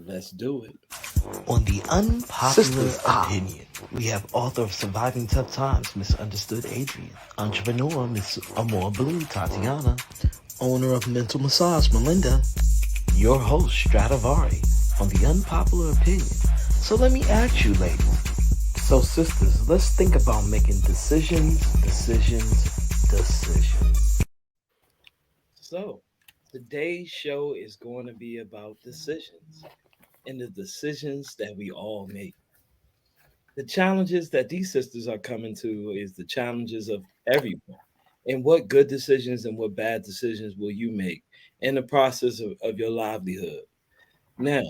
Let's do it. On the Unpopular Opinion, we have author of Surviving Tough Times, MsUnderstood, Adrienne, entrepreneur, Miss AmorBlue, Tatiana, owner of MentalMassage, Melinda, your host, Stradivari, on the Unpopular Opinion. So let me ask you, ladies. So, sisters, let's think about making decisions. So, today's show is going to be about decisions and the decisions that we all make. The challenges that these sisters are coming to is the challenges of everyone. And what good decisions and what bad decisions will you make in the process of your livelihood? Now,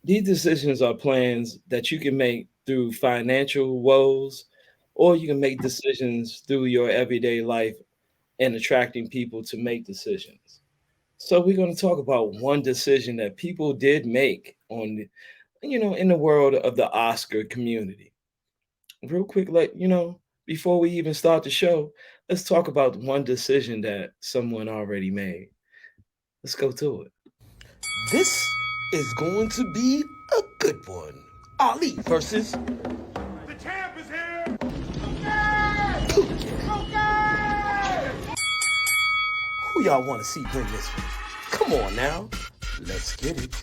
these decisions are plans that you can make through financial woes, or you can make decisions through your everyday life and attracting people to make decisions. So we're going to talk about one decision that people did make in the world of the Oscar community. Real quick, before we even start the show, let's talk about one decision that someone already made. Let's go to it. This is going to be a good one. Ali versus The champ is here! who y'all want to see win this one? Come on now. Let's get it.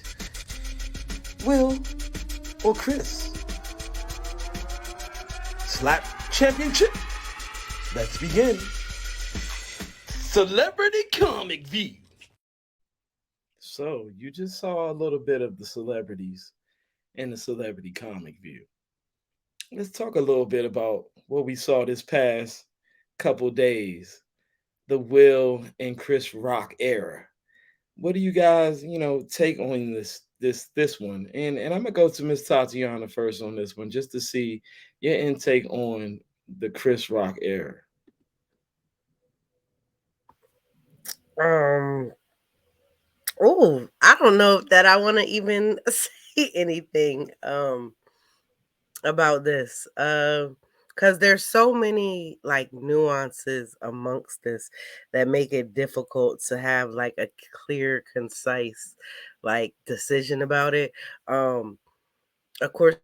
Will or Chris? Slap championship? Let's begin. Celebrity Comic View. So you just saw a little bit of the celebrities in the celebrity comic view. Let's talk a little bit about what we saw this past couple days, the Will and Chris Rock era. What do you guys, take on this one? And I'm gonna go to Miss Tatiana first on this one, just to see your intake on the Chris Rock era. Um. Oh, I don't know that I want to even say anything about this. Because there's so many like nuances amongst this that make it difficult to have like a clear, concise like decision about it. Of course,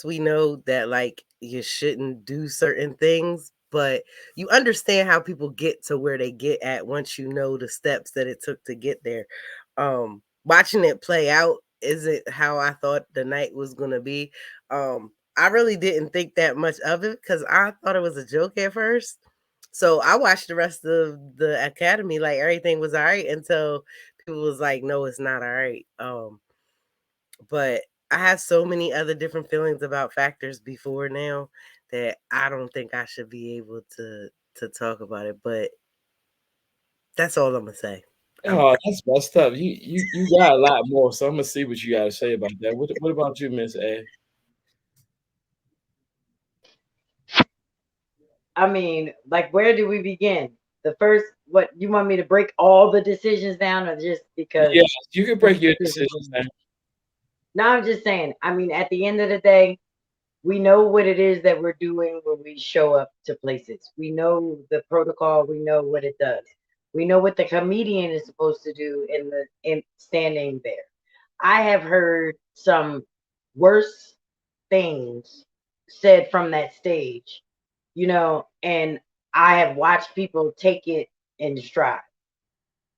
we know that like you shouldn't do certain things, but you understand how people get to where they get at once you know the steps that it took to get there. Watching it play out isn't how I thought the night was gonna be. I really didn't think that much of it because I thought it was a joke at first. So I watched the rest of the academy like everything was all right until people was like, no, it's not all right. But I have so many other different feelings about factors before now that I don't think I should be able to talk about it. But that's all I'm gonna say. Oh, that's messed up. You got a lot more, so I'm gonna see what you got to say about that. What about you, Miss A? I mean, like, where do we begin? The first, what you want me to break all the decisions down, or just because Yes, you can this break your decision? decisions down. No, I'm just saying. I mean, at the end of the day, we know what it is that we're doing when we show up to places. We know the protocol. We know what it does. We know what the comedian is supposed to do in standing there. I have heard some worse things said from that stage, and I have watched people take it in stride.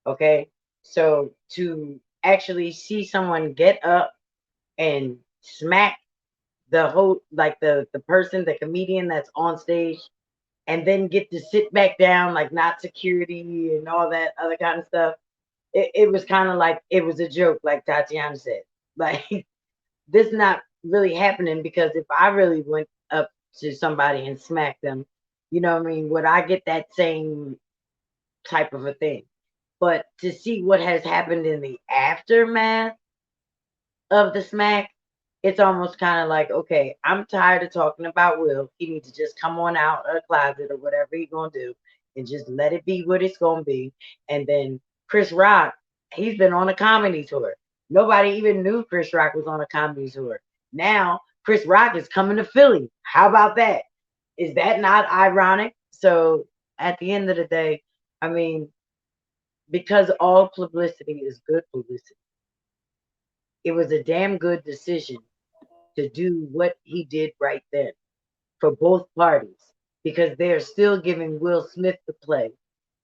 Okay. So to actually see someone get up and smack the whole, like the person, the comedian that's on stage, and then get to sit back down, like not security and all that other kind of stuff. It was kind of like it was a joke, like Tatiana said. Like, this not really happening, because if I really went up to somebody and smacked them, you know what I mean, would I get that same type of a thing? But to see what has happened in the aftermath of the smack, it's almost kind of like, okay, I'm tired of talking about Will. He needs to just come on out of the closet or whatever he gonna do, and just let it be what it's gonna be. And then Chris Rock, he's been on a comedy tour. Nobody even knew Chris Rock was on a comedy tour. Now Chris Rock is coming to Philly. How about that? Is that not ironic? So at the end of the day, I mean, because all publicity is good publicity, it was a damn good decision to do what he did right then for both parties, because they're still giving Will Smith the play,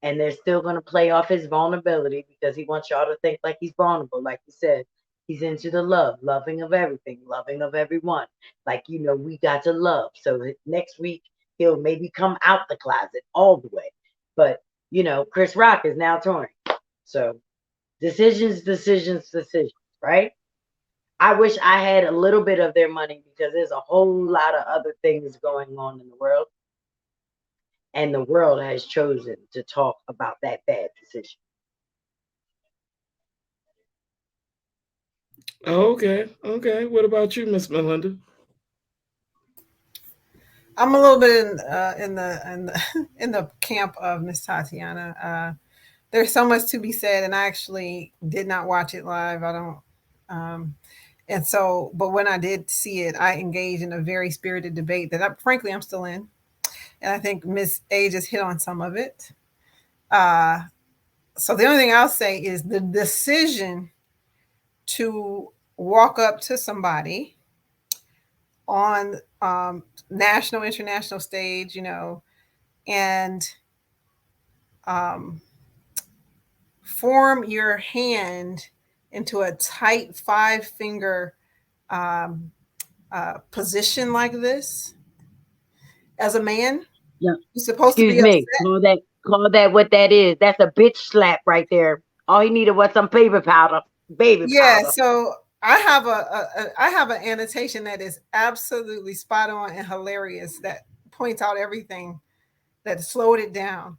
and they're still going to play off his vulnerability because he wants y'all to think like he's vulnerable. Like you said, he's into the loving of everything, loving of everyone. Like, we got to love. So next week, he'll maybe come out the closet all the way. But, Chris Rock is now touring. So decisions, right? I wish I had a little bit of their money because there's a whole lot of other things going on in the world. And the world has chosen to talk about that bad decision. Okay. What about you, Miss Melinda? I'm a little bit in the camp of Miss Tatiana. There's so much to be said, and I actually did not watch it live. I don't. And so, but when I did see it, I engaged in a very spirited debate that, frankly, I'm still in. And I think Miss A just hit on some of it. So the only thing I'll say is the decision to walk up to somebody on national, international stage, and form your hand into a tight 5-finger position like this as a man. Yeah. You're supposed Excuse to be me. Call that what that is. That's a bitch slap right there. All he needed was some baby powder. Yeah. So I have an annotation that is absolutely spot on and hilarious that points out everything, that slowed it down.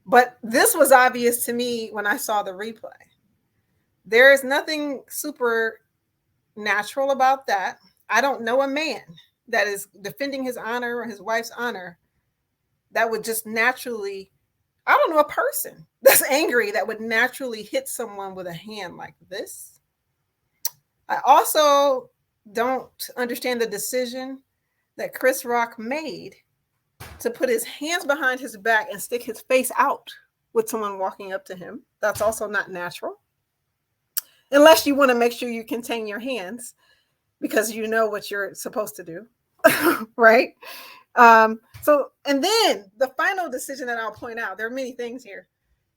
But this was obvious to me when I saw the replay. There is nothing super natural about that. I don't know a man that is defending his honor or his wife's honor that would just naturally, I don't know a person that's angry that would naturally hit someone with a hand like this. I also don't understand the decision that Chris Rock made to put his hands behind his back and stick his face out with someone walking up to him. That's also not natural. Unless you want to make sure you contain your hands because you know what you're supposed to do, right? So, and then the final decision that I'll point out, there are many things here,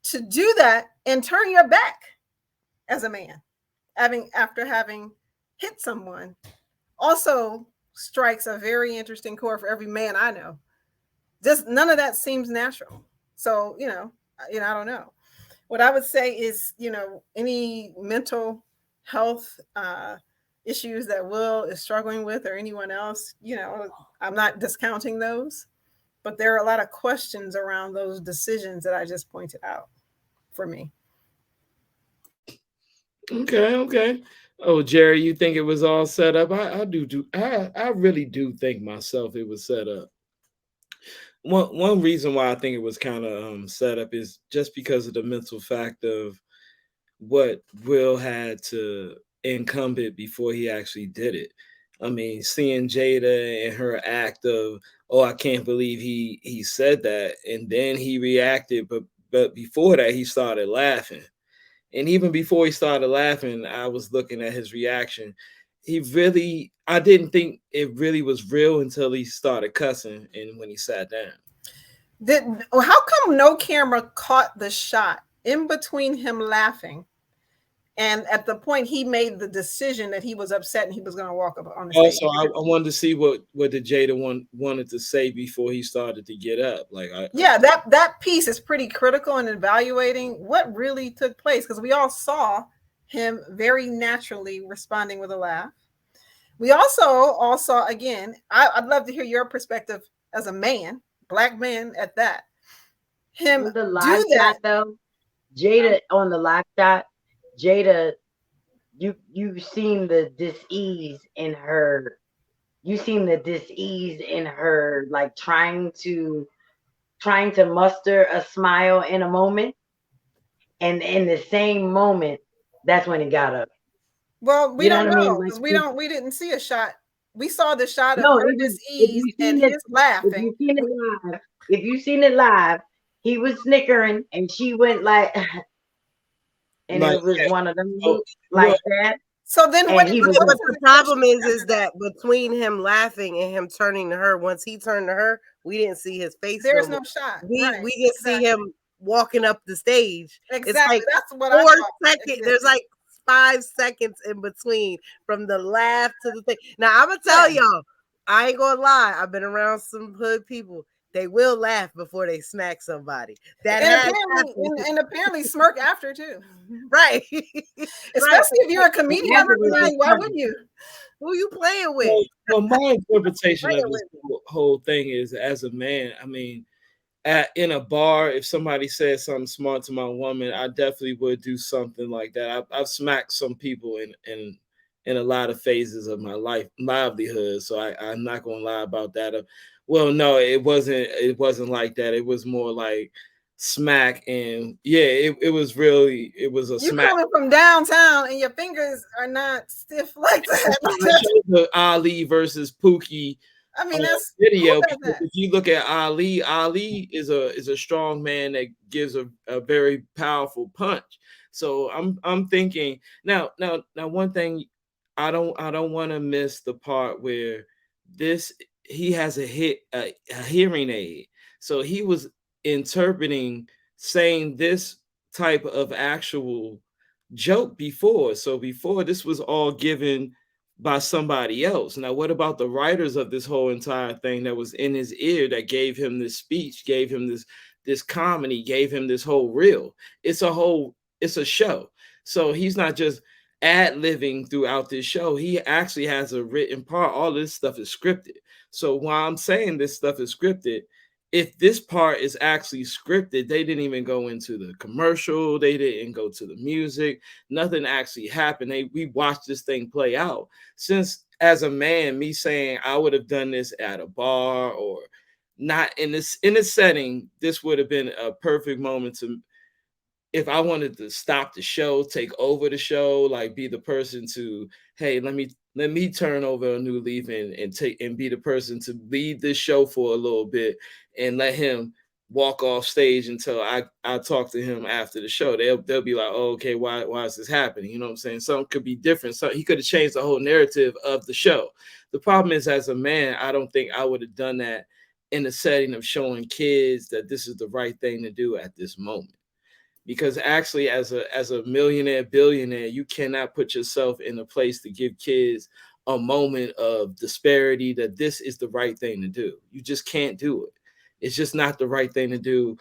to do that and turn your back as a man, after having hit someone, also strikes a very interesting chord for every man I know. Just none of that seems natural. So, I don't know. What I would say is, any mental health issues that Will is struggling with or anyone else, I'm not discounting those, but there are a lot of questions around those decisions that I just pointed out for me. Okay. Oh, Jerry, you think it was all set up? I really do think myself it was set up. One reason why I think it was kind of set up is just because of the mental fact of what Will had to incumbent before he actually did it. I mean, seeing Jada and her act of, oh, I can't believe he said that, and then he reacted, but before that he started laughing. And even before he started laughing, I was looking at his reaction. I didn't think it really was real until he started cussing and when he sat down. How come no camera caught the shot in between him laughing and at the point he made the decision that he was upset and he was going to walk up on the stage? Also, I wanted to see what the Jada wanted to say before he started to get up. That piece is pretty critical in evaluating what really took place, because we all saw him very naturally responding with a laugh. We also all saw, again, I'd love to hear your perspective as a man, Black man at that. Him the live do that shot, though. Jada on the live shot. Jada, you've seen the dis-ease in her. You seen the dis-ease in her, like trying to muster a smile in a moment, and in the same moment, that's when he got up. Well, we don't know because we didn't see a shot. We saw the shot of her dis-ease and his laughing. If you seen it live, he was snickering and she went like, and it was one of them that. So then what And he what was was But his the problem expression is after that? that between him laughing and him turning to her, once he turned to her, we didn't see his face no There's more. no shot. We Right. just see him walking up the stage. It's Exactly. like That's what I 4 thought seconds. There's existed. like 5 seconds in between from the laugh to the thing. Now I'm gonna tell Yeah. y'all, I ain't gonna lie. I've been around some hood people. They will laugh before they smack somebody. That And has apparently, happened. and apparently smirk after too. Right. Right. Especially if you're a comedian. I afterwards mean, it's why funny. would you? Who you playing with? Well, my interpretation Playing of this with me. whole thing is, as a man, I mean, in a bar, if somebody said something smart to my woman, I definitely would do something like that. I've smacked some people in a lot of phases of my life livelihood, so I'm not gonna lie about that. Well, no, it wasn't like that. It was more like smack, and yeah, it was a You smack. coming from downtown and your fingers are not stiff like that. I showed the Ali versus Pookie I mean, that's video, who does because that? if you look at Ali is a strong man that gives a very powerful punch. So I'm thinking now one thing, I don't want to miss the part where this he has a hearing aid. So he was interpreting, saying this type of actual joke before. So before, this was all given by somebody else. Now, what about the writers of this whole entire thing that was in his ear, that gave him this speech, gave him this comedy, gave him this whole reel? It's a show. So he's not just ad-living throughout this show. He actually has a written part. All this stuff is scripted. So while I'm saying this stuff is scripted, if this part is actually scripted, they didn't even go into the commercial, they didn't go to the music, nothing actually happened. We watched this thing play out. Since, as a man, me saying I would have done this at a bar or not in this setting, this would have been a perfect moment to, if I wanted to stop the show, take over the show, like be the person to, hey, let me turn over a new leaf and take and be the person to lead this show for a little bit and let him walk off stage until I talk to him after the show. They'll be like, oh, okay, why is this happening? You know what I'm saying? Something could be different. So he could have changed the whole narrative of the show. The problem is, as a man, I don't think I would have done that in the setting of showing kids that this is the right thing to do at this moment, because actually, as a millionaire billionaire, you cannot put yourself in a place to give kids a moment of disparity, that this is the right thing to do. You just can't do it. It's just not the right thing to do.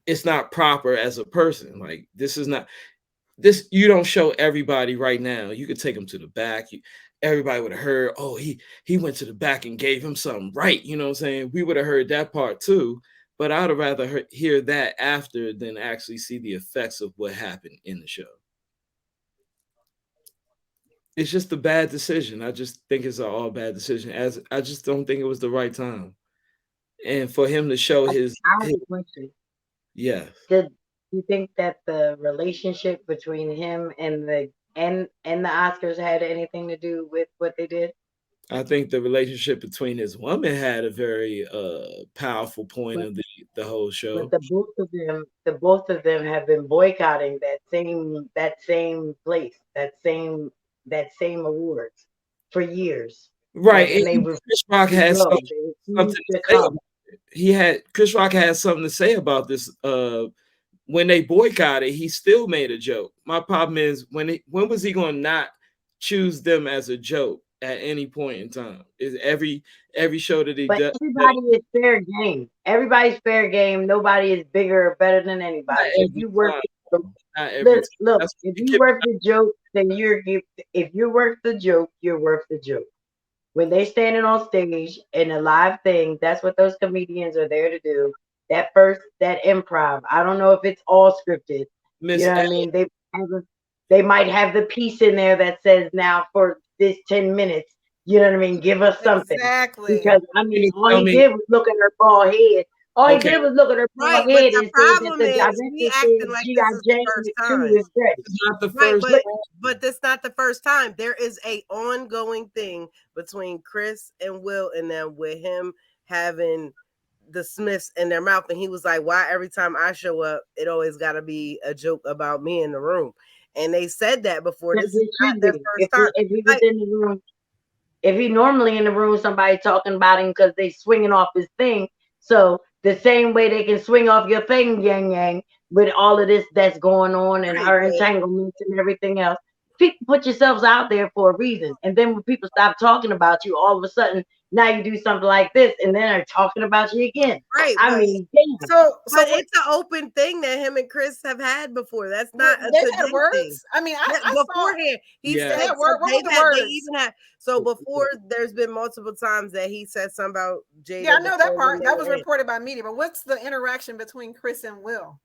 It's not proper as a person. Like, this is not this. You don't show everybody right now. You could take them to the back. Everybody would have heard, oh, he went to the back and gave him something right. You know what I'm saying? We would have heard that part too. But I'd have rather hear that after than actually see the effects of what happened in the show. It's just a bad decision. I just think it's an all bad decision. As I just don't think it was the right time. And for him to show I have his a question. yeah, Did you think that the relationship between him and the Oscars had anything to do with what they did? I think the relationship between his woman had a very powerful point But of the whole but show. the both of them have been boycotting that same place, that same awards for years. Right. Like, And and they refuse Chris Rock to has go. They something refuse to to say about come. it. Chris Rock had something to say about this. When they boycotted, he still made a joke. My problem is, when was he going to not choose them as a joke at any point in time? Is every show that he But does, everybody is fair game. Everybody's fair game. Nobody is bigger or better than not anybody. If every you work, time, not every look, time. look. That's If it you worth the joke, then if you're worth the joke, you're worth the joke. When they standing on stage in a live thing, that's what those comedians are there to do. That improv. I don't know if it's all scripted. You Miss know what I mean? They might have the piece in there that says, now for this 10 minutes, you know what I mean? Give us something. Exactly. Because I mean, all tell he me, did was look at her bald head. All he okay, did was look at her Right, bald but head the and said that problem the is we director acting said like this G.I. is the Jane first 2 time. is ready. it's not the Right, first. but that's not the first time. There is a ongoing thing between Chris and Will and them with him having the Smiths in their mouth, and he was like, "Why every time I show up, it always got to be a joke about me in the room?" And they said that before. This Because is it not should their be. first time. If he was in the room, if he normally in the room, somebody talking about him because they swinging off his thing. So the same way they can swing off your thing, yang yang, with all of this that's going on and her entanglements and everything else. People put yourselves out there for a reason. And then when people stop talking about you, all of a sudden, now you do something like this, and then they're talking about you again. Right. I mean, damn. So But it's an open thing that him and Chris have had before. That's not a they today had words. thing. I mean, I Beforehand, he Yeah. said Yeah, what were they've the had, they words? even had. So before, there's been multiple times that he said something about Jada. Yeah, I know that before part. when they That was were in. reported by media. But what's the interaction between Chris and Will?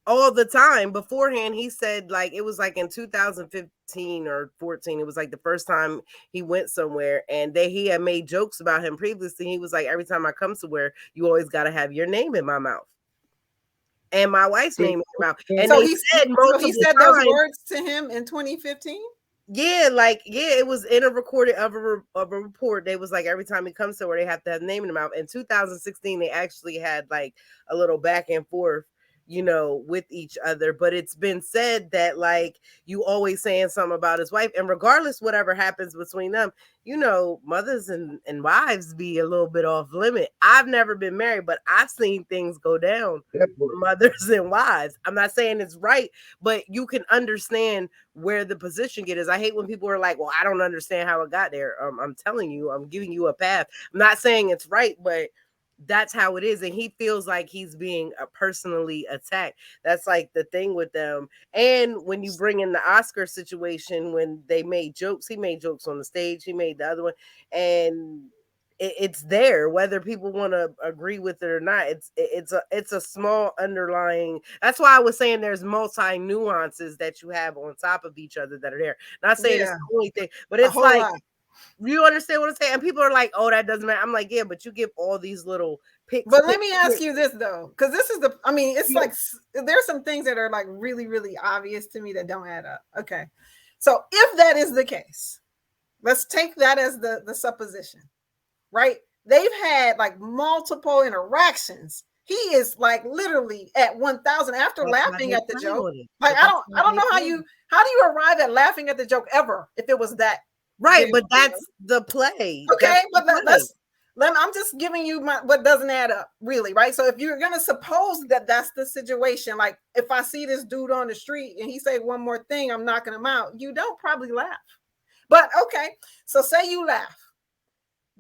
All the time beforehand, he said like it was like in 2015 or 14. It was like the first time he went somewhere, and he had made jokes about him previously. He was like, every time I come somewhere, you always got to have your name in my mouth and my wife's name in your mouth. And So they he said multiple he said times, those words to him in 2015. Yeah, like it was in a recording of a report. They was like every time he comes somewhere, they have to have a name in the mouth. In 2016, they actually had like a little back and forth, you know, with each other. But it's been said that like you always saying something about his wife, and regardless whatever happens between them, you know, mothers and wives be a little bit off limit. I've never been married, but I've seen things go down for mothers and wives. I'm not saying it's right, but you can understand where the position get is. I hate when people are like, well, I don't understand how it got there. I'm telling you, I'm giving you a path. I'm not saying it's right, but that's how it is. And he feels like he's being personally attacked. That's like the thing with them. And when you bring in the Oscar situation, when they made jokes, he made jokes on the stage, he made the other one, and it's there whether people want to agree with it or not. It's a small underlying. That's why I was saying there's multi nuances that you have on top of each other that are there. Not saying it's the only thing, but it's like lot. You understand what I'm saying? And people are like, oh, that doesn't matter. I'm like, yeah, but you give all these little picks. But let me ask you this though, because this is I mean, it's like there's some things that are like really, really obvious to me that don't add up. Okay. So if that is the case, let's take that as the supposition, right? They've had like multiple interactions. He is like literally at 1,000 after laughing at the joke. Like I don't know how do you arrive at laughing at the joke ever if it was that. Right, but that's the play. Okay, but I'm just giving you what doesn't add up, really, right? So if you're gonna suppose that that's the situation, like if I see this dude on the street and he say one more thing, I'm knocking him out. You don't probably laugh, but okay. So say you laugh.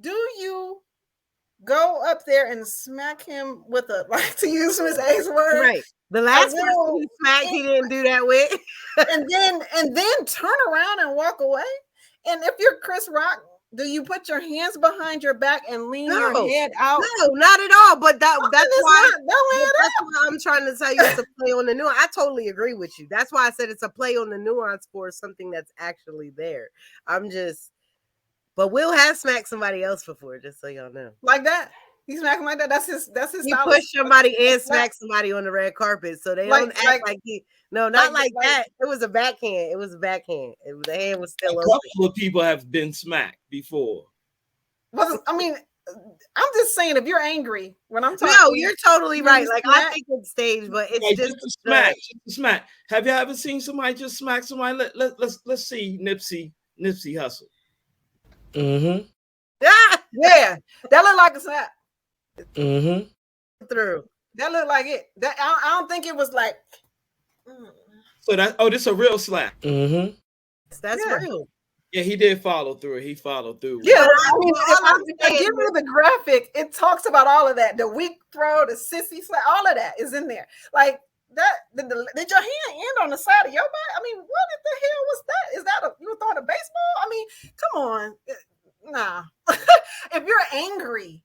Do you go up there and smack him with a, like to use Miss A's word? Right. The last person he smacked, he didn't do that with. and then turn around and walk away. And if you're Chris Rock, do you put your hands behind your back and lean your head out? No, not at all. But that's why I'm trying to tell you it's a play on the nuance. I totally agree with you. That's why I said it's a play on the nuance for something that's actually there. But Will has smacked somebody else before, just so y'all know. Like that. He smacked him like that. That's his He pushed somebody and smacked somebody on the red carpet. So they don't act like he. No, not like that. It was a backhand. The hand was still open. A couple of people have been smacked before. Well, I mean, I'm just saying, if you're angry when I'm talking. No, you're totally right. Like I think it's staged, but it's just a smack. Have you ever seen somebody just smack somebody? Let's see Nipsey Hussle. Mm-hmm. Yeah, that looked like a slap. Mm-hmm. Through. That looked like it. That I don't think it was like. So this a real slap. Mm-hmm. That's real. Yeah, he did follow through. He followed through. Yeah, I mean, if I give you the graphic, it talks about all of that. The weak throw, the sissy slap, all of that is in there. Like that. Did your hand end on the side of your back? I mean, what the hell was that? Is that you were throwing a baseball? I mean, come on. Nah. If you're angry.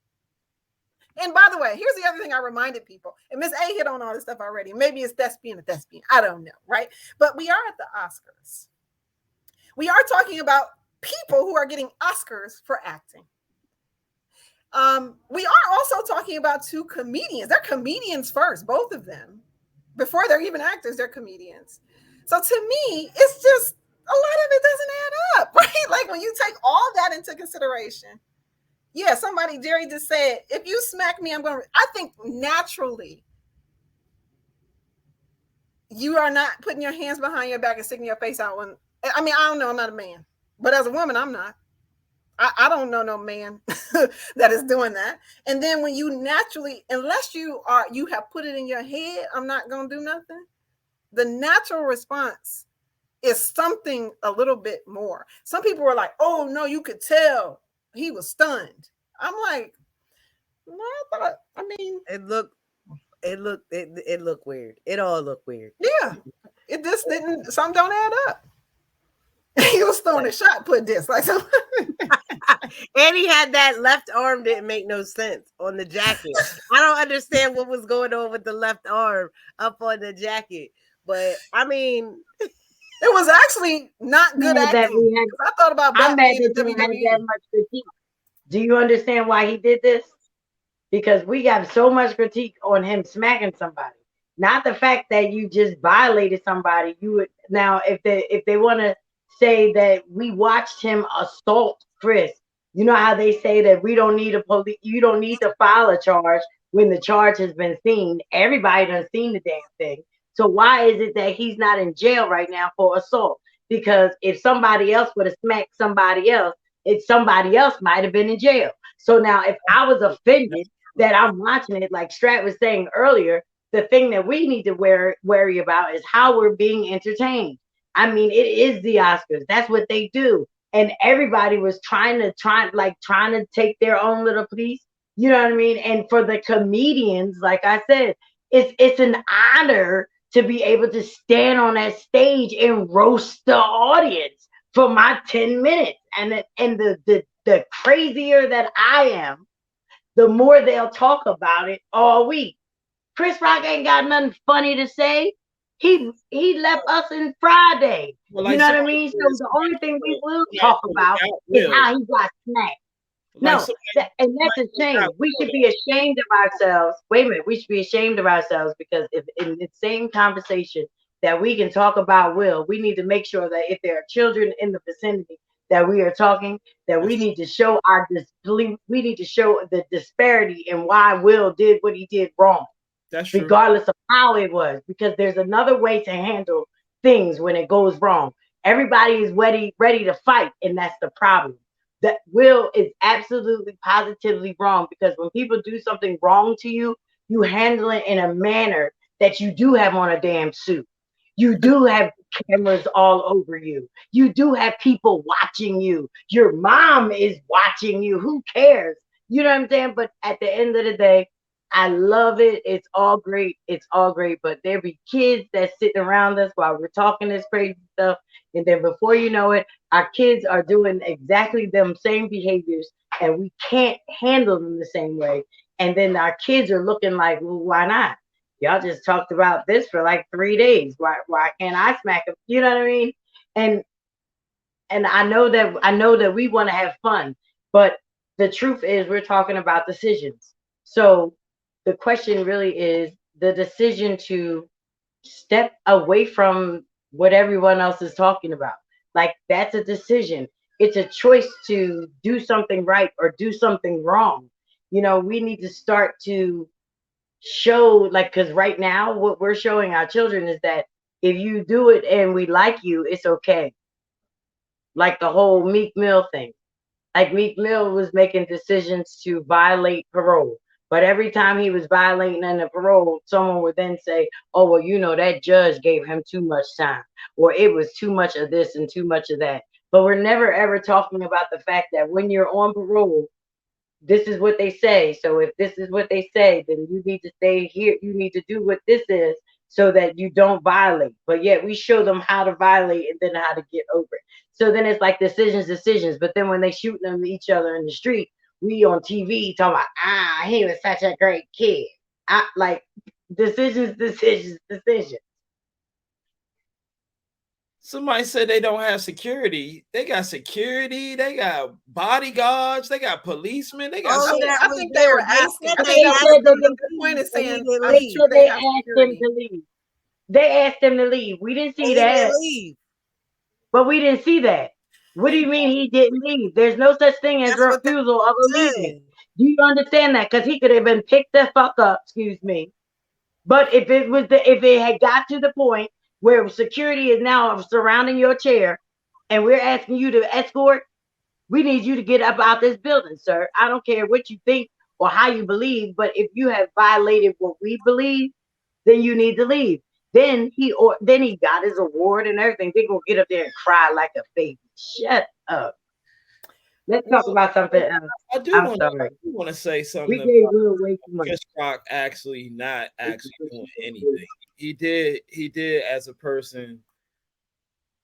And by the way, here's the other thing I reminded people. And Miss A hit on all this stuff already. Maybe it's thespian. I don't know, right? But we are at the Oscars. We are talking about people who are getting Oscars for acting. We are also talking about two comedians. They're comedians first, both of them. Before they're even actors, they're comedians. So to me, it's just a lot of it doesn't add up, right? Like when you take all that into consideration. Yeah, Jerry just said, if you smack me, I think naturally you are not putting your hands behind your back and sticking your face out. When I mean, I don't know, I'm not a man, but as a woman, I'm not. I don't know no man that is doing that. And then when you naturally, unless you have put it in your head, I'm not gonna do nothing. The natural response is something a little bit more. Some people were like, "Oh no, you could tell he was stunned." I'm like, no, I mean, It looked weird. It all looked weird. yeah, it just didn't. Some don't add up. He was throwing a shot put this like so. And he had that left arm didn't make no sense on the jacket. I don't understand what was going on with the left arm up on the jacket. But I mean, it was actually not good acting. I thought about I'm mad Batman that in you had WWE. that much critique. Do you understand why he did this? Because we got so much critique on him smacking somebody. Not the fact that you just violated somebody. You would now if they want to say that we watched him assault Chris. You know how they say that we don't need you don't need to file a charge when the charge has been seen. Everybody done seen the damn thing. So why is it that he's not in jail right now for assault? Because if somebody else would have smacked somebody else, somebody else might have been in jail. So now if I was offended that I'm watching it, like Strat was saying earlier, the thing that we need to worry about is how we're being entertained. I mean, it is the Oscars. That's what they do. And everybody was trying to take their own little piece. You know what I mean? And for the comedians, like I said, it's an honor to be able to stand on that stage and roast the audience for my 10 minutes. And the crazier that I am, the more they'll talk about it all week. Chris Rock ain't got nothing funny to say. He left us in Friday. Well, you like know what I somebody mean? So said, the only thing we will yeah, talk about is Will. how he got smacked. Like No, and that's a shame. We should be ashamed of ourselves. Wait a minute, we should be ashamed of ourselves because if in the same conversation that we can talk about Will, we need to make sure that if there are children in the vicinity that we are talking, that we need to show our disbelief. We need to show the disparity in why Will did what he did wrong. That's true. Regardless of how it was, because there's another way to handle things when it goes wrong. Everybody is ready to fight, and that's the problem. That Will is absolutely positively wrong, because when people do something wrong to you, you handle it in a manner that you do have on a damn suit. You do have cameras all over you. You do have people watching you. Your mom is watching you. Who cares? You know what I'm saying? But at the end of the day, I love it. It's all great. It's all great. But there be kids that sitting around us while we're talking this crazy stuff. And then before you know it, our kids are doing exactly them same behaviors, and we can't handle them the same way. And then our kids are looking like, well, why not? Y'all just talked about this for like 3 days. Why can't I smack them? You know what I mean? And I know that we want to have fun, but the truth is we're talking about decisions. So the question really is the decision to step away from what everyone else is talking about. Like, that's a decision. It's a choice to do something right or do something wrong. You know, we need to start to show, like, because right now what we're showing our children is that if you do it and we like you, it's okay. Like the whole Meek Mill thing. Like, Meek Mill was making decisions to violate parole. But every time he was violating the parole, someone would then say, oh, well, you know, that judge gave him too much time, or it was too much of this and too much of that. But we're never, ever talking about the fact that when you're on parole, this is what they say. So if this is what they say, then you need to stay here. You need to do what this is so that you don't violate. But yet we show them how to violate and then how to get over it. So then it's like decisions. But then when they shoot them at each other in the street, we on TV talking about, he was such a great kid. Like, decisions. Somebody said they don't have security. They got security. They got bodyguards. They got policemen. They got. I think they were asking. I They think that's said the point is saying they asked them to leave. They asked them to leave. We didn't see that. But we didn't see that. What do you mean he didn't leave? There's no such thing as refusal of allegiance. Do you understand that? Because he could have been picked the fuck up, excuse me, But if it had got to the point where security is now surrounding your chair and we're asking you to escort, we need you to get up out this building, sir. I don't care what you think or how you believe, but if you have violated what we believe, then you need to leave. Then he got his award and everything. They're gonna get up there and cry like a baby. Shut up. Let's talk Well, about something else. I do I'm want to sorry. say We something gave about Will way too much. Chris Rock actually not actually doing anything. He did as a person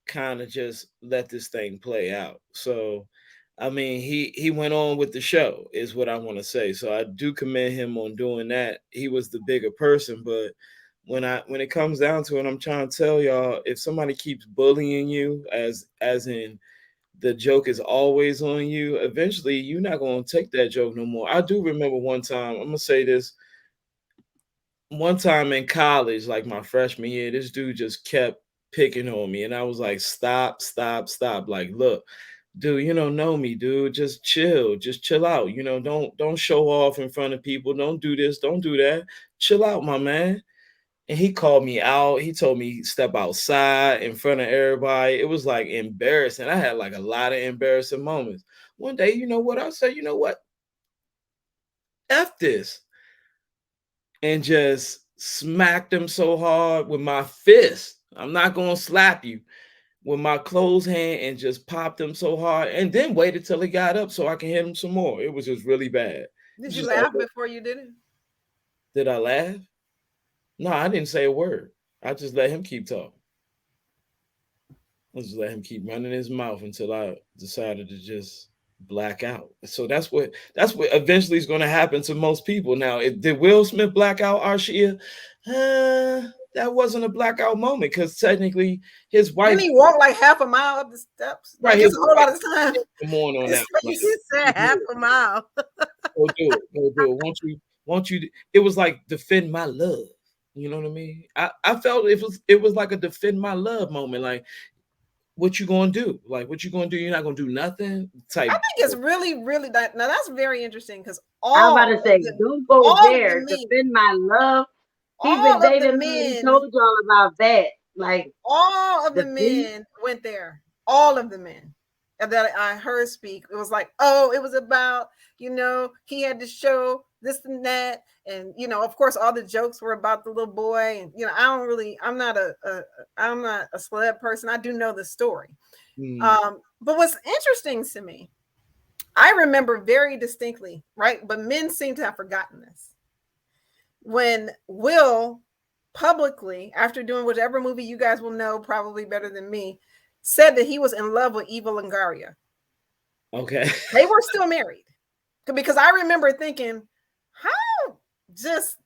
kind of just let this thing play out. So I mean, he went on with the show is what I want to say. So I do commend him on doing that. He was the bigger person, but when it comes down to it, I'm trying to tell y'all, if somebody keeps bullying you, as in the joke is always on you, eventually you're not going to take that joke no more. I do remember one time, I'm going to say this, one time in college, like my freshman year, this dude just kept picking on me. And I was like, stop, stop, stop. Like, look, dude, you don't know me, dude. Just chill out. Don't show off in front of people. Don't do this, don't do that. Chill out, my man. And he called me out. He told me step outside in front of everybody. It was like embarrassing. I had like a lot of embarrassing moments. One day, you know what? I said, you know what? F this. And just smacked him so hard with my fist. I'm not going to slap you, with my closed hand, and just popped him so hard, and then waited till he got up so I can hit him some more. It was just really bad. Did you Just laugh like, before you did it? did I laugh? No, I didn't say a word. I just let him keep talking. I just let him keep running his mouth until I decided to just black out. So that's what eventually is going to happen to most people. Now, did Will Smith black out, Arshia? That wasn't a blackout moment because technically his wife, Didn't he walk like half a mile up the steps? right? Like His it's a whole lot wife of time. come on that. Like, You said half a mile. go do it. Go do it. Won't you? It was like defend my love. You know what I mean? I felt it was like a defend my love moment. Like, what you gonna do? Like, what you gonna do? You're not gonna do nothing. I Type. think it's really, really that. Now that's very interesting because I'm about to say, don't go there. Defend my love. They done already told y'all about that. Like, all of the men went there. All of the men that I heard speak, it was like, oh, it was about, he had to show this and that, and of course, all the jokes were about the little boy, and I'm not a celeb person. I do know the story, but what's interesting to me, I remember very distinctly, right? But men seem to have forgotten this. When Will publicly, after doing whichever movie you guys will know probably better than me, said that he was in love with Eva Longoria. Okay. They were still married. Because I remember thinking, how just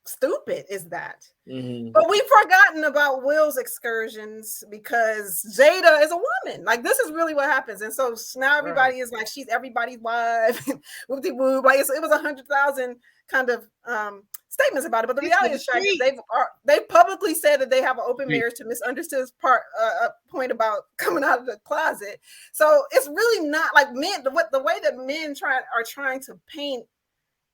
stupid is that? Mm-hmm. But we've forgotten about Will's excursions because Jada is a woman. Like, this is really what happens. And so now everybody is like, she's everybody's wife. Like, it was 100,000 kind of statements about it. But the reality is they've publicly said that they have an open marriage, to MsUnderstood's point about coming out of the closet. So it's really not like men, the way that men are trying to paint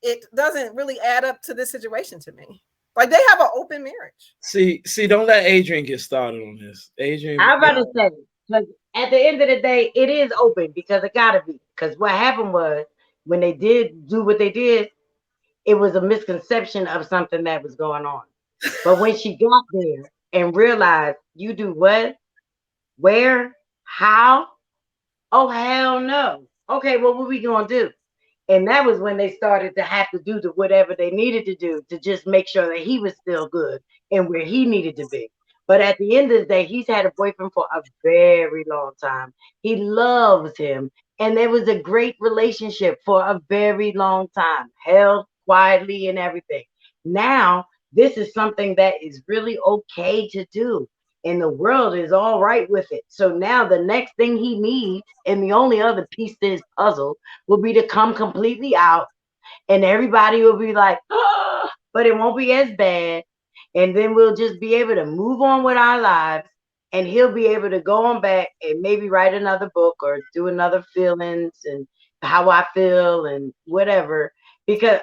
it doesn't really add up to this situation to me. Like, they have an open marriage. See, don't let Adrienne get started on this. Adrienne, I'm about to say, because at the end of the day, it is open because it gotta be. Because what happened was, when they did do what they did, it was a misconception of something that was going on. But when she got there and realized, you do what, where, how? Oh, hell no. Okay, well, what we gonna do? And that was when they started to have to do whatever they needed to do to just make sure that he was still good and where he needed to be. But at the end of the day, he's had a boyfriend for a very long time. He loves him. And there was a great relationship for a very long time, held quietly and everything. Now, this is something that is really okay to do. And the world is all right with it. So now the next thing he needs, and the only other piece to his puzzle, will be to come completely out. And everybody will be like, oh, but it won't be as bad. And then we'll just be able to move on with our lives. And he'll be able to go on back and maybe write another book or do another feelings and how I feel and whatever. Because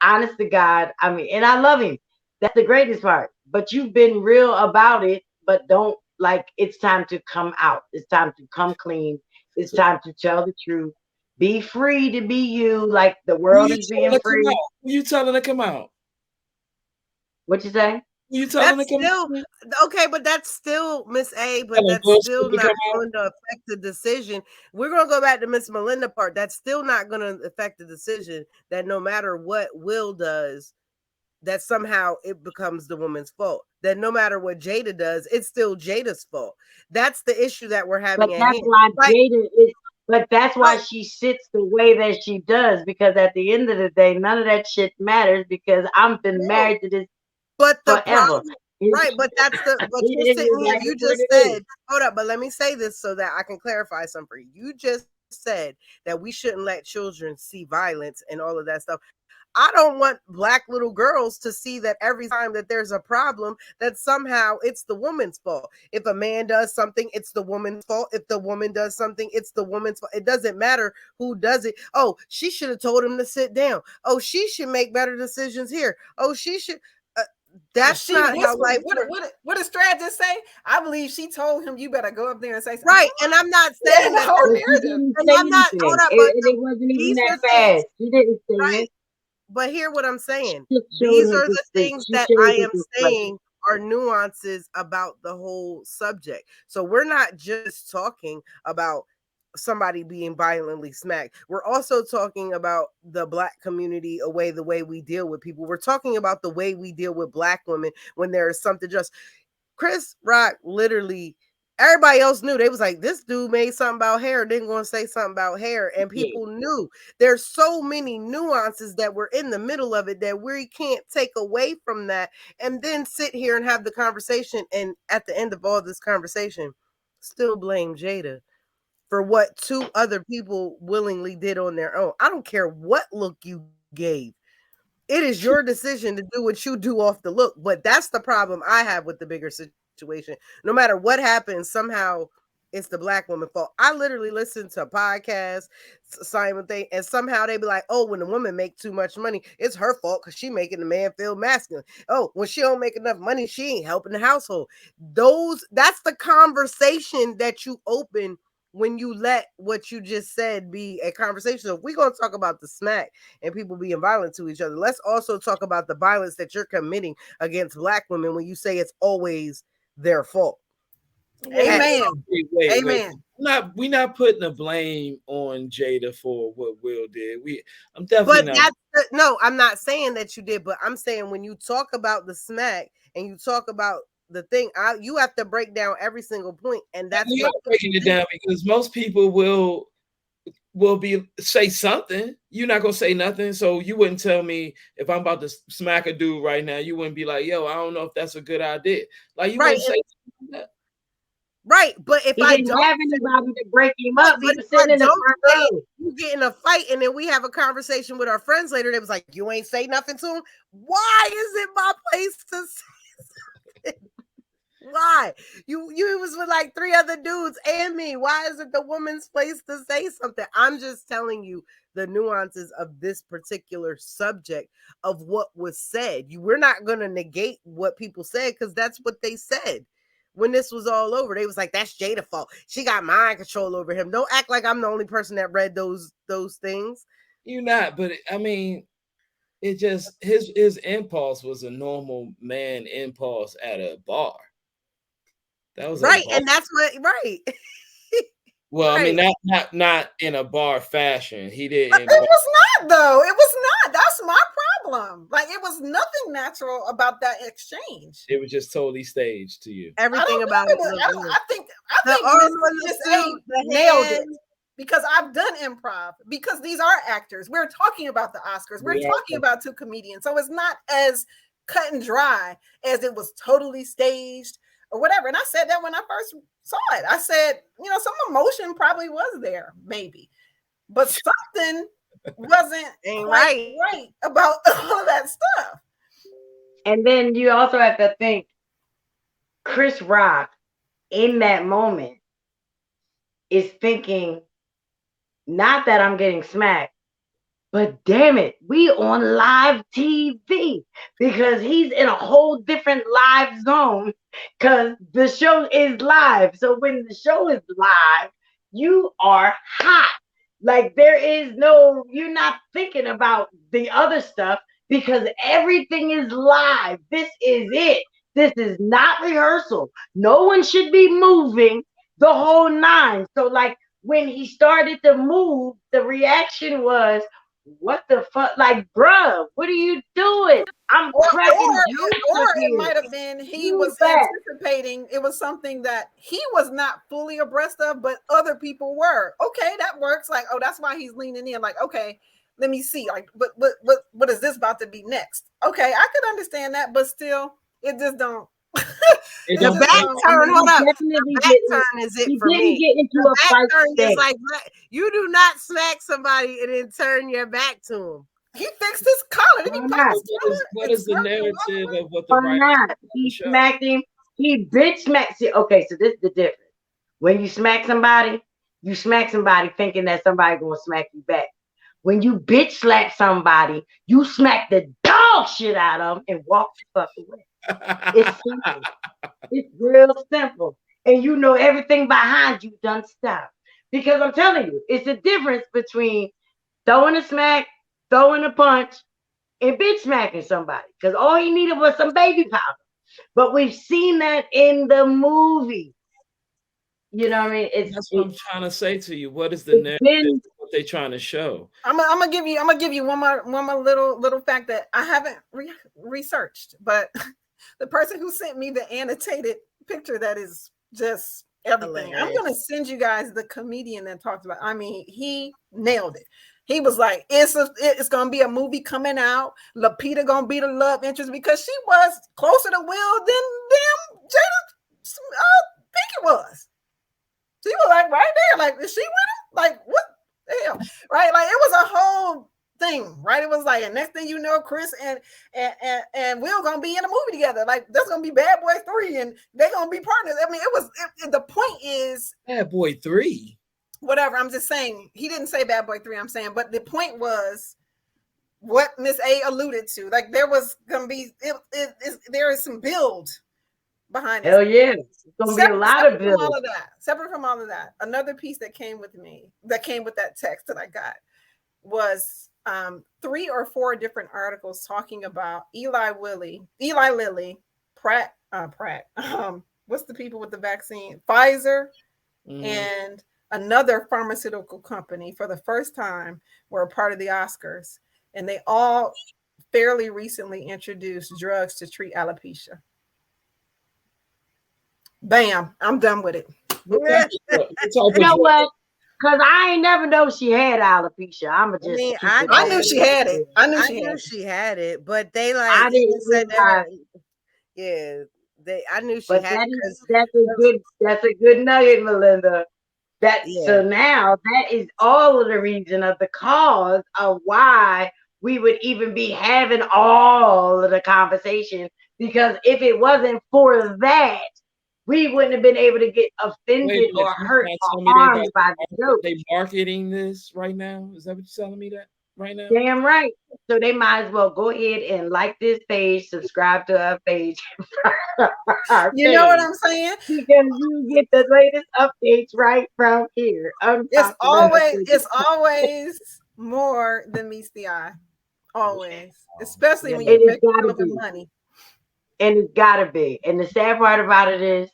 honest to God, I mean, and I love him. That's the greatest part. But you've been real about it, but don't like it's time to come out. It's time to come clean. It's So time to tell the truth. Be free to be you, like the who world you is telling being to come free. out? Who you telling to come out? What you say? Who you telling to That's come still out? okay, but that's still Miss A, but Telling that's Will still Smith to not come out? going to affect the decision. We're gonna go back to Miss Melinda part. That's still not gonna affect the decision that no matter what Will does, that somehow it becomes the woman's fault. That no matter what Jada does, it's still Jada's fault. That's the issue that we're But having at that's hand. why Like, Jada is. But that's why no, she sits the way that she does. Because at the end of the day, none of that shit matters. Because I've been no. married to this But the forever. problem, right? But that's the. But you're It sitting is here. like You what just it is. said. Hold up. But let me say this so that I can clarify something for you. You just said that we shouldn't let children see violence and all of that stuff. I don't want black little girls to see that every time that there's a problem, that somehow it's the woman's fault. If a man does something, it's the woman's fault. If the woman does something, it's the woman's fault. It doesn't matter who does it. Oh, she should have told him to sit down. Oh, she should make better decisions here. Oh, she should. That's She not how whispered. life works. What did Strad just say? I believe she told him, "You better go up there and say something." Right. And I'm not Yeah, saying the that. whole But she narrative. didn't And say I'm not. Hold anything. up. But It wasn't even these that are things. fast. She didn't say Right. it. But hear what I'm saying. She showed These his are the display. things She that showed I his am display. saying are nuances about the whole subject. So we're not just talking about somebody being violently smacked. We're also talking about the black community, the way we deal with people. We're talking about the way we deal with black women when there is something just. Chris Rock literally, everybody else knew. They was like, this dude made something about hair, then gonna say something about hair. And Yeah. people knew. There's so many nuances that were in the middle of it that we can't take away from that and then sit here and have the conversation. And at the end of all this conversation, still blame Jada for what two other people willingly did on their own. I don't care what look you gave. It is your decision to do what you do off the look. But that's the problem I have with the bigger situation. No matter what happens, somehow it's the black woman's fault. I literally listen to podcasts, Simon thing, and somehow they be like, "Oh, when the woman make too much money, it's her fault because she making the man feel masculine. Oh, when she don't make enough money, she ain't helping the household." That's the conversation that you open when you let what you just said be a conversation. So if we're going to talk about the smack and people being violent to each other, let's also talk about the violence that you're committing against black women when you say it's always their fault. Amen. Wait. Amen. We not putting the blame on Jada for what Will did. I'm definitely But not. no, I'm not saying that you did, but I'm saying when you talk about the smack and you talk about the thing, you have to break down every single point, and that's We are what breaking it down because most people will say something. You're not gonna say nothing. So you wouldn't tell me if I'm about to smack a dude right now. You wouldn't be like, "Yo, I don't know if that's a good idea." Like you right, wouldn't say something like that. right. But if He I didn't don't, have anybody to break him right, up. He but was if I sitting in the don't front say row. you get in a fight and then we have a conversation with our friends later, they was like, "You ain't say nothing to him." Why is it my place to say something? Why? You was with like three other dudes and me. Why is it the woman's place to say something? I'm just telling you the nuances of this particular subject of what was said. We're not going to negate what people said because that's what they said. When this was all over, they was like, "That's Jada's fault. She got mind control over him." Don't act like I'm the only person that read those things. You're not, but I mean, it just his impulse was a normal man impulse at a bar. That was a Right, bar. and that's what right. Well, I mean, Right. not in a bar fashion. He But didn't. it was not, though. It was not. That's my problem. Like, it was nothing natural about that exchange. It was just totally staged to you. I Everything don't know. about It it was, I, was don't, I the think arm on the Miss A suit, the nailed it hand. because I've done improv. Because these are actors. We're talking about the Oscars. We're talking about two comedians. So it's not as cut and dry as it was totally staged or whatever. And I said that when I first saw it. I said, some emotion probably was there, maybe, but something wasn't Ain't quite right. right about all of that stuff. And then you also have to think Chris Rock in that moment is thinking, not that I'm getting smacked, But damn it, we on live TV because he's in a whole different live zone because the show is live. So when the show is live, you are hot. Like there is no, you're not thinking about the other stuff because everything is live. This is it. This is not rehearsal. No one should be moving the whole nine. So like when he started to move, the reaction was, what the fuck? Like, bruh, what are you doing? I'm cracking jokes or up it here. might have been he You was bet. anticipating it was something that he was not fully abreast of, but other people were. Okay, that works. Like, oh, that's why he's leaning in. Like, okay, let me see. Like, what is this about to be next? Okay, I could understand that, but still, it just don't. It The don't back fit. turn, hold up. Definitely The back didn't, turn is it he for didn't me. get into The a back fight turn today. is like, you do not smack somebody and then turn your back to him. He fixed his collar. Did he Why pop not? his collar? What and is the smirk him narrative over? of what the Why writer not? He show? smacked him. He bitch smacked. See, okay, so this is the difference. When you smack somebody thinking that somebody gonna smack you back. When you bitch slap somebody, you smack the dog shit out of them and walk the fuck away. It's simple. It's real simple. And you know everything behind you done stop. Because I'm telling you, it's the difference between throwing a smack, throwing a punch, and bitch smacking somebody. Because all he needed was some baby powder. But we've seen that in the movie. You know what I mean? That's what I'm trying to say to you. What is the It's narrative? been What they trying to show? I'm gonna give you one more little fact that I haven't researched, but the person who sent me the annotated picture that is just everything. I'm Hilarious. gonna send you guys the comedian that talked about. I mean, he nailed it. He was like, it's gonna be a movie coming out. Lupita gonna be the love interest because she was closer to Will than damn Jada Pinkett was. She was like right there, like, is she with him? Like, what the hell? Right? Like, it was a whole thing, right? It was like, and next thing you know, Chris and Will gonna be in a movie together. Like, that's gonna be Bad Boys 3, and they're gonna be partners. I mean, the point is Bad Boy 3. whatever. I'm just saying, he didn't say Bad Boy 3, I'm saying, but the point was what Miss A alluded to. Like, there was gonna be there is some build behind it. hell yeah. It's gonna be a lot of bills. Separate from all of that, another piece that came with that text that I got was 3 or 4 different articles talking about Eli Lilly, Pratt, what's the people with the vaccine? Pfizer, and another pharmaceutical company for the first time were a part of the Oscars, and they all fairly recently introduced drugs to treat alopecia. Bam, I'm done with it. You know what? Because I ain't never know she had alopecia. I knew she had it. I knew she had it, but they like I didn't said that. realize. I knew she But had that's a good nugget, Melinda. So now that is all of the reason of the cause of why we would even be having all of the conversation. Because if it wasn't for that, we wouldn't have been able to get offended or hurt or harmed by the joke. They marketing this right now? Is that what you're telling me that right now? Damn right. So they might as well go ahead and like this page, subscribe to our page. You know what I'm saying? Because you get the latest updates right from here. It's always more than meets the eye. Always. Especially when you make a little bit of money. And it's gotta be. And the sad part about it is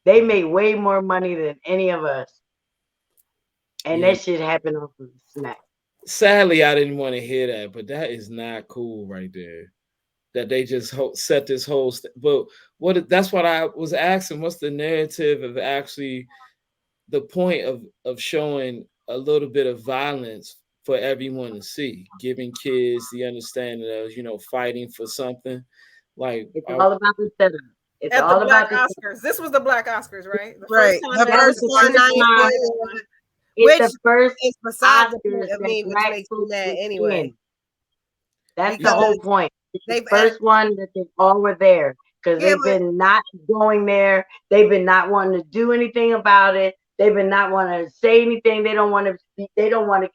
they make way more money than any of us. And that shit happened off of the smack. Sadly, I didn't want to hear that, but that is not cool right there. That they just set this whole but that's what I was asking. What's the narrative of actually the point of showing a little bit of violence for everyone to see, giving kids the understanding of, fighting for something. Like, it's all about the setup. It's at all the about Black the Oscars. This was the Black Oscars, right? Right. The first one, it's the first is besides Oscars which makes me mad anyway. That's the whole point. It's the first one that they all were there because they've been not going there. They've been not wanting to do anything about it. They've been not wanting to say anything. They don't want to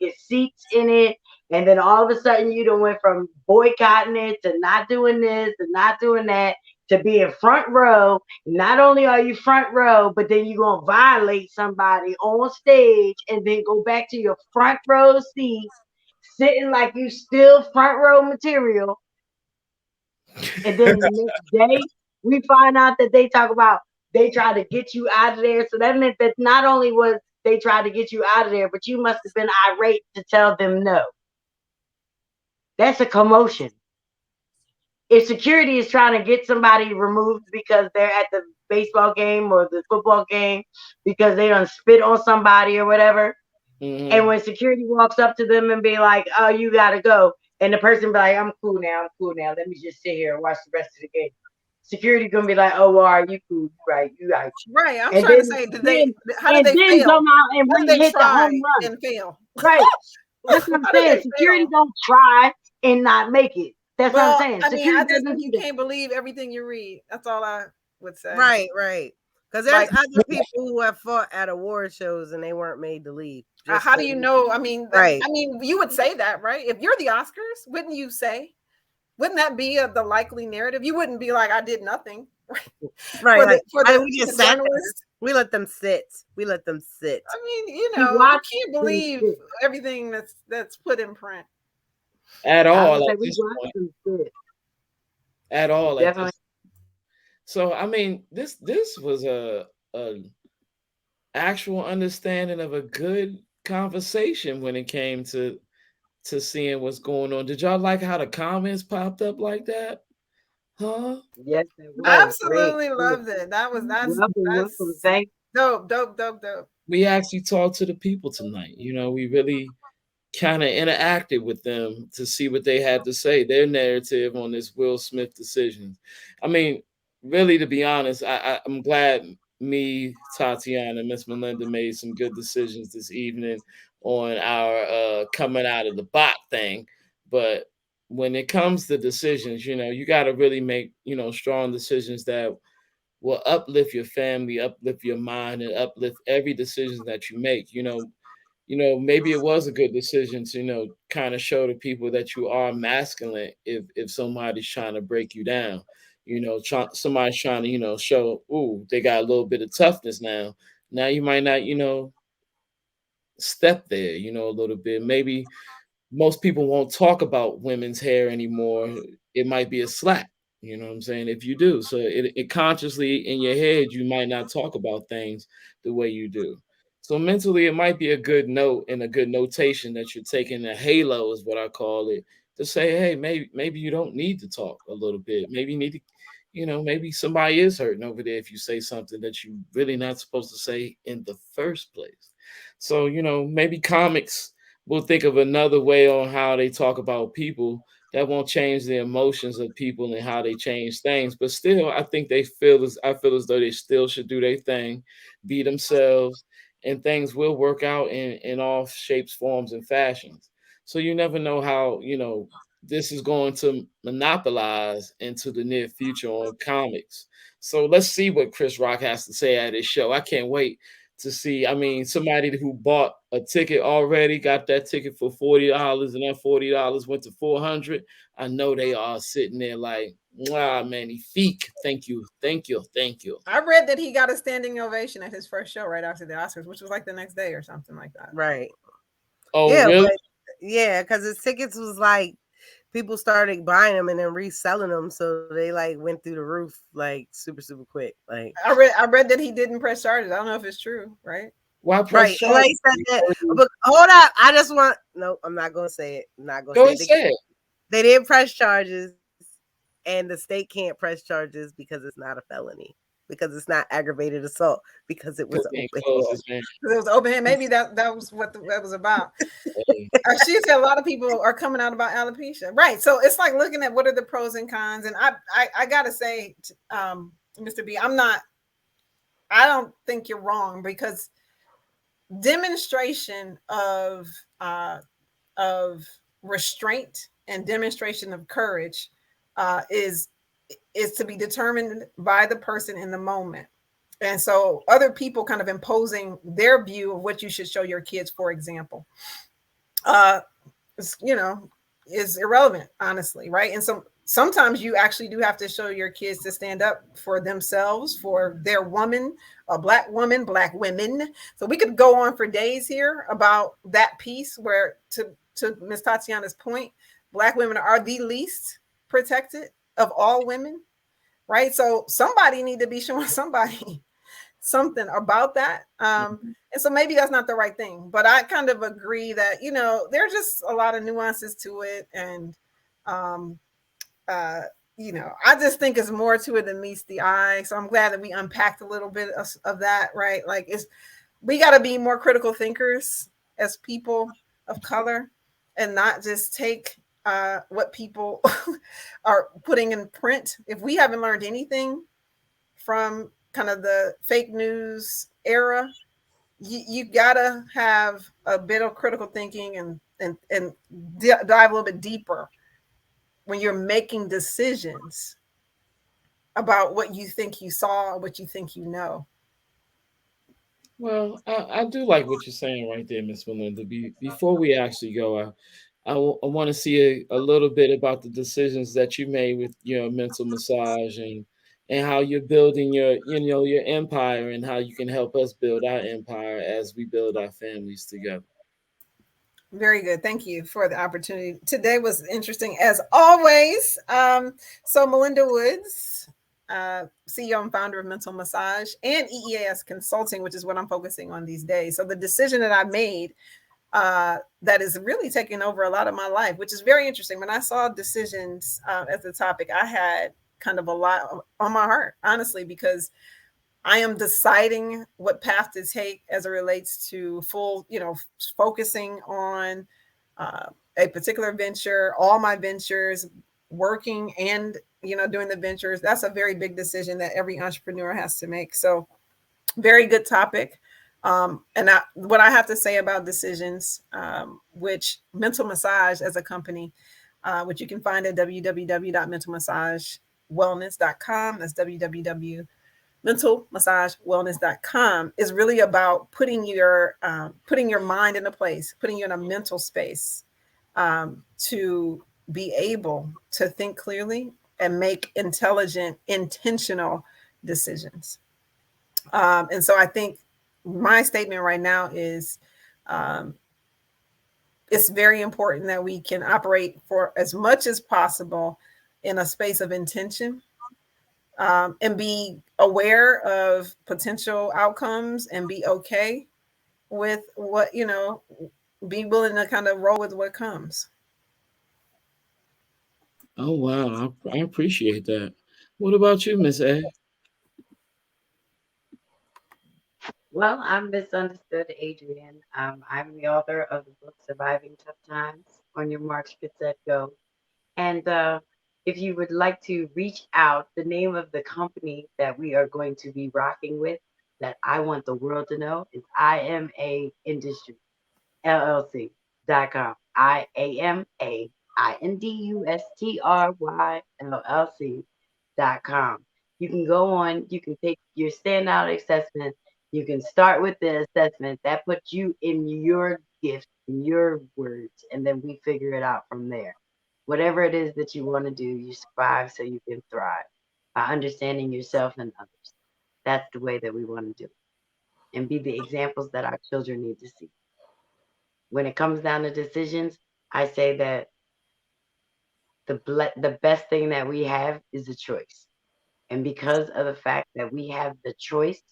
get seats in it. And then all of a sudden you done went from boycotting it to not doing this to not doing that to being front row. Not only are you front row, but then you're going to violate somebody on stage and then go back to your front row seat, sitting like you still front row material. And then the next day, we find out that they talk about they tried to get you out of there. So that meant that not only was they tried to get you out of there, but you must have been irate to tell them no. That's a commotion. If security is trying to get somebody removed because they're at the baseball game or the football game because they done spit on somebody or whatever, and when security walks up to them and be like, "Oh, you gotta go," and the person be like, I'm cool now. Let me just sit here and watch the rest of the game." Security gonna be like, "Oh, well, are you cool? You right." Right. I'm And trying to then, say, how did they fail? come out and How did they hit the try home run. and fail? Right. That's what I'm How did saying. they Security fail? don't try and not make it. That's what I'm Well, saying. I mean, Security I just doesn't think you do that. can't believe everything you read. That's all I would say. Right. Because there's Like, other people who have fought at award shows and they weren't made to leave. how do you know? I mean, Right. I mean, you would say that, right? If you're the Oscars, wouldn't you say? Wouldn't that be the likely narrative? You wouldn't be like, I did nothing. Right. We just sat there. We let them sit. I mean, you can't believe everything that's put in print. At all at this point. At all at this. So I mean, this was a actual understanding of a good conversation when it came to seeing what's going on. Did y'all like how the comments popped up like that? Huh? Yes, absolutely loved it. That's Thanks. Dope. We actually talked to the people tonight. We really kind of interacted with them to see what they had to say, their narrative on this Will Smith decision. I mean, really, to be honest, I'm glad me, Tatiana, Miss Melinda made some good decisions this evening on our coming out of the bot thing. But when it comes to decisions, you got to really make, strong decisions that will uplift your family, uplift your mind, and uplift every decision that you make. Maybe it was a good decision to, kind of show the people that you are masculine if somebody's trying to break you down. Somebody's trying to, show, ooh, they got a little bit of toughness now. Now you might not, step there, a little bit. Maybe most people won't talk about women's hair anymore. It might be a slap, you know what I'm saying? If you do. So it consciously in your head, you might not talk about things the way you do. So mentally, it might be a good note and a good notation that you're taking a halo is what I call it, to say, hey, maybe you don't need to talk a little bit. Maybe you need to, maybe somebody is hurting over there if you say something that you really not supposed to say in the first place. So, maybe comics will think of another way on how they talk about people that won't change the emotions of people and how they change things. But still, I think I feel as though they still should do their thing, be themselves, and things will work out in all shapes, forms, and fashions. So you never know how, this is going to monopolize into the near future on comics. So let's see what Chris Rock has to say at his show. I can't wait to see. I mean, somebody who bought a ticket already, got that ticket for $40, and that $40 went to $400. I know they are sitting there like, wow, magnifique. Thank you. I read that he got a standing ovation at his first show right after the Oscars, which was like the next day or something like that. Right. Oh, yeah, really? Yeah, because his tickets was like people started buying them and then reselling them, so they like went through the roof like super quick. Like I read that he didn't press charges. I don't know if it's true, right? Why press charges? Like said that, but hold up, I just want I'm not gonna say it. I'm not gonna say it. They didn't press charges, and the state can't press charges because it's not a felony. Because it's not aggravated assault, because it was open hand. It was open hand. Maybe that was what that was about. She said a lot of people are coming out about alopecia, right? So it's like looking at what are the pros and cons. And I gotta say, Mr. B, I don't think you're wrong, because demonstration of restraint and demonstration of courage is to be determined by the person in the moment. And so other people kind of imposing their view of what you should show your kids, for example. is irrelevant, honestly, right? And sometimes you actually do have to show your kids to stand up for themselves, for their woman, a black woman, black women. So we could go on for days here about that piece where, to Miss Tatiana's point, black women are the least protected of all women, right? So somebody need to be showing somebody something about that. And so maybe that's not the right thing, but I kind of agree that, there's just a lot of nuances to it. And, uh, I just think it's more to it than meets the eye. So I'm glad that we unpacked a little bit of that, right? Like we got to be more critical thinkers as people of color and not just take what people are putting in print. If we haven't learned anything from kind of the fake news era, you gotta have a bit of critical thinking and dive a little bit deeper when you're making decisions about what you think you saw, what you think you know. Well, I do like what you're saying right there, Miss Melinda. Before we actually go, I want to see a little bit about the decisions that you made with your mental massage and how you're building your empire and how you can help us build our empire as we build our families together. Very good. Thank you for the opportunity. Today was interesting as always. So Melinda Woods, CEO and founder of Mental Massage and EEAS Consulting, which is what I'm focusing on these days. So the decision that I made that is really taking over a lot of my life, which is very interesting. When I saw decisions as the topic, I had kind of a lot on my heart, honestly, because I am deciding what path to take as it relates to full, focusing on a particular venture, all my ventures, working and, doing the ventures. That's a very big decision that every entrepreneur has to make. So very good topic. What I have to say about decisions, which Mental Massage as a company, which you can find at www.mentalmassagewellness.com. That's www.mentalmassagewellness.com, is really about putting your mind in a place, putting you in a mental space to be able to think clearly and make intelligent, intentional decisions. And so I think my statement right now is it's very important that we can operate for as much as possible in a space of intention, and be aware of potential outcomes and be okay with what, be willing to kind of roll with what comes. Oh wow, I appreciate that. What about you, Miss A? Well, I'm Misunderstood Adrienne. I'm the author of the book Surviving Tough Times. On your marks, get set, go. And if you would like to reach out, the name of the company that we are going to be rocking with, that I want the world to know, is IamaindustryLLC.com. IamaindustryLLC.com. You can go on, you can take your standout assessment. You can start with the assessment that puts you in your gift, in your words, and then we figure it out from there. Whatever it is that you want to do, you survive so you can thrive by understanding yourself and others. That's the way that we want to do it and be the examples that our children need to see. When it comes down to decisions, I say that the best thing that we have is a choice. And because of the fact that we have the choice,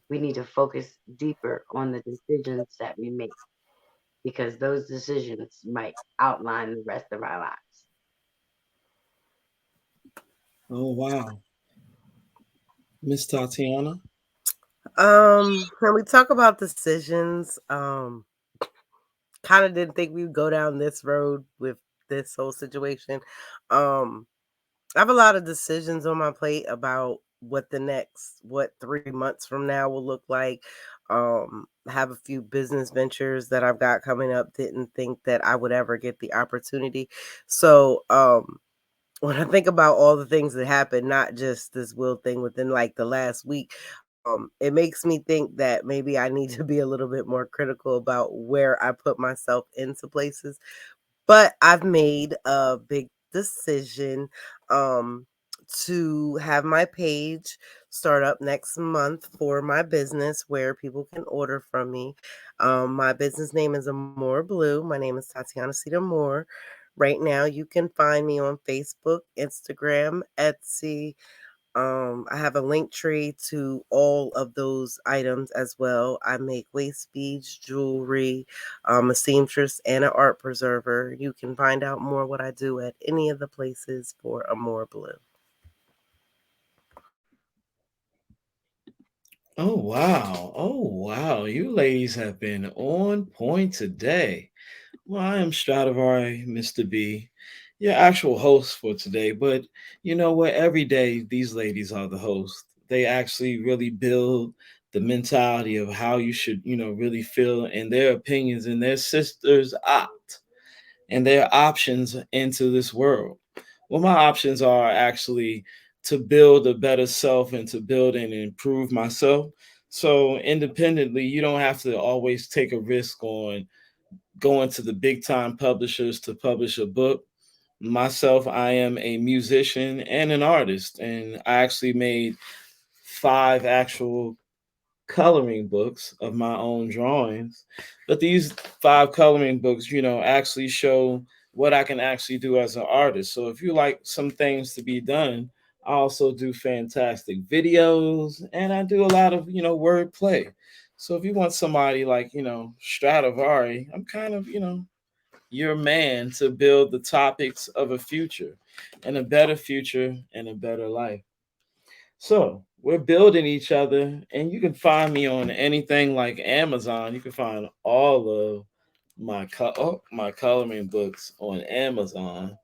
we need to focus deeper on the decisions that we make because those decisions might outline the rest of our lives. Oh wow, Miss Tatiana. When we talk about decisions, kind of didn't think we would go down this road with this whole situation. I have a lot of decisions on my plate about what 3 months from now will look like. I have a few business ventures that I've got coming up. Didn't think that I would ever get the opportunity. So, when I think about all the things that happened, not just this will thing within like the last week, it makes me think that maybe I need to be a little bit more critical about where I put myself into places. But I've made a big decision um, to have my page start up next month for my business where people can order from me. My business name is AmorBlue. My name is Tatiana Cedar Moore. Right now, you can find me on Facebook, Instagram, Etsy. I have a link tree to all of those items as well. I make waist beads, jewelry, a seamstress, and an art preserver. You can find out more what I do at any of the places for AmorBlue. Oh wow. Oh wow. You ladies have been on point today. Well, I am Stradivari, Mr. B, your actual host for today. But you know what? Every day, these ladies are the host. They actually really build the mentality of how you should, really feel and their opinions and their sisters opt and their options into this world. Well, my options are actually to build a better self and to build and improve myself. So independently, you don't have to always take a risk on going to the big time publishers to publish a book. Myself, I am a musician and an artist, and I actually made five actual coloring books of my own drawings. But these five coloring books, actually show what I can actually do as an artist. So if you like some things to be done, I also do fantastic videos and I do a lot of, word play. So if you want somebody like, Stradivari, I'm kind of, your man to build the topics of a future and a better future and a better life. So we're building each other, and you can find me on anything like Amazon. You can find all of my coloring books on Amazon.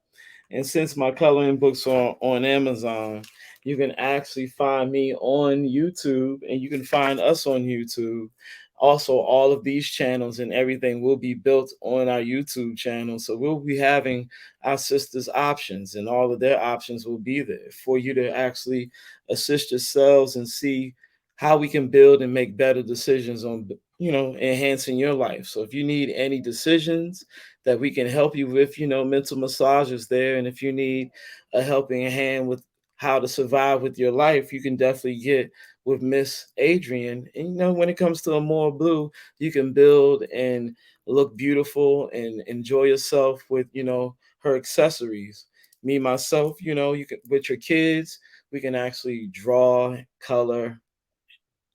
And since my coloring books are on Amazon, you can actually find me on YouTube and you can find us on YouTube. Also, all of these channels and everything will be built on our YouTube channel. So we'll be having our sisters' options and all of their options will be there for you to actually assist yourselves and see how we can build and make better decisions on, enhancing your life. So if you need any decisions, that we can help you with. Mental massage is there. And if you need a helping hand with how to survive with your life, you can definitely get with Miss Adrienne. And when it comes to a more blue, you can build and look beautiful and enjoy yourself with, her accessories. Me, myself, you can with your kids, we can actually draw, color,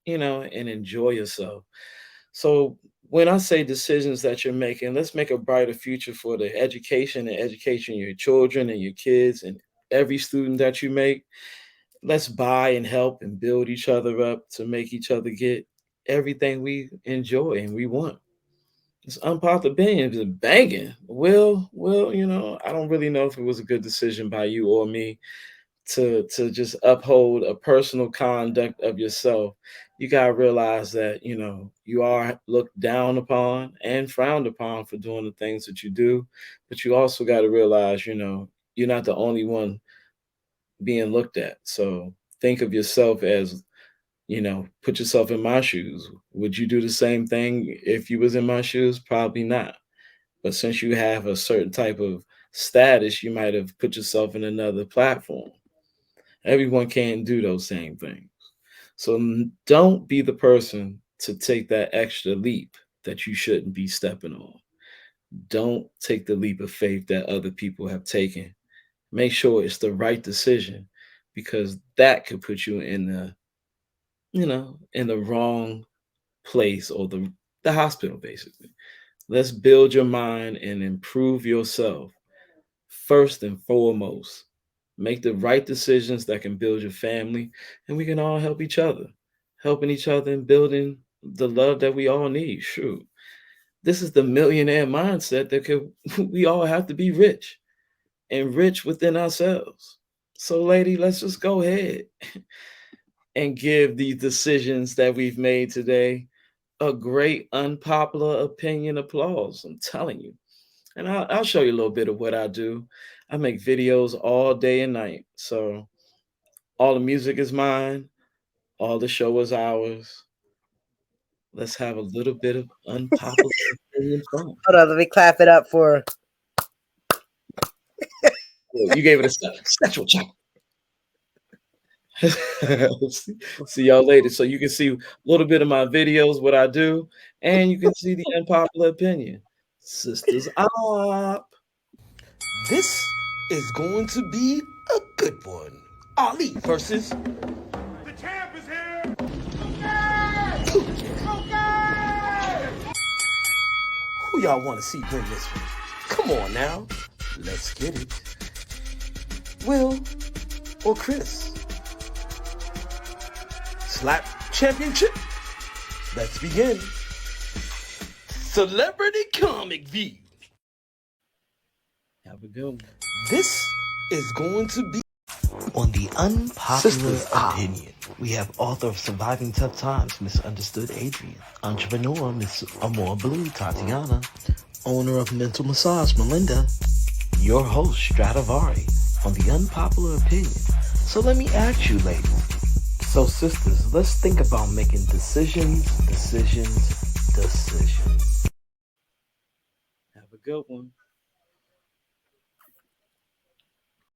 and enjoy yourself. So when I say decisions that you're making, let's make a brighter future for the education and education of your children and your kids and every student that you make. Let's buy and help and build each other up to make each other get everything we enjoy and we want. It's unpopular opinion is banging. Well, I don't really know if it was a good decision by you or me to just uphold a personal conduct of yourself. You gotta realize that you are looked down upon and frowned upon for doing the things that you do, but you also got to realize you're not the only one being looked at. So think of yourself as put yourself in my shoes. Would you do the same thing if you was in my shoes? Probably not. But since you have a certain type of status, you might have put yourself in another platform. Everyone can't do those same things. So don't be the person to take that extra leap that you shouldn't be stepping on. Don't take the leap of faith that other people have taken. Make sure it's the right decision because that could put you in the wrong place or the hospital basically. Let's build your mind and improve yourself first and foremost. Make the right decisions that can build your family, and we can all help each other, helping each other and building the love that we all need. Shoot, this is the millionaire mindset that we all have to be rich and rich within ourselves. So, lady, let's just go ahead and give these decisions that we've made today a great unpopular opinion applause. I'm telling you. And I'll show you a little bit of what I do. I make videos all day and night. So all the music is mine. All the show is ours. Let's have a little bit of unpopular opinion fun. Hold on, let me clap it up for. You gave it a sexual check. See y'all later. So you can see a little bit of my videos, what I do, and you can see the unpopular opinion. Sisters up. This is going to be a good one. Ali versus The champ is here. who y'all want to see win this one? Come on now. Let's get it. Will or Chris? Slap championship. Let's begin. Celebrity Comic View. Have a good one. This is going to be on the unpopular opinion. We have author of Surviving Tough Times, MsUnderstood, Adrienne, entrepreneur, Miss AmorBlue, Tatiana, owner of MentalMassage, Melinda, your host, Stradivari, on the unpopular opinion. So let me ask you, ladies. So sisters, let's think about making decisions. Have a good one.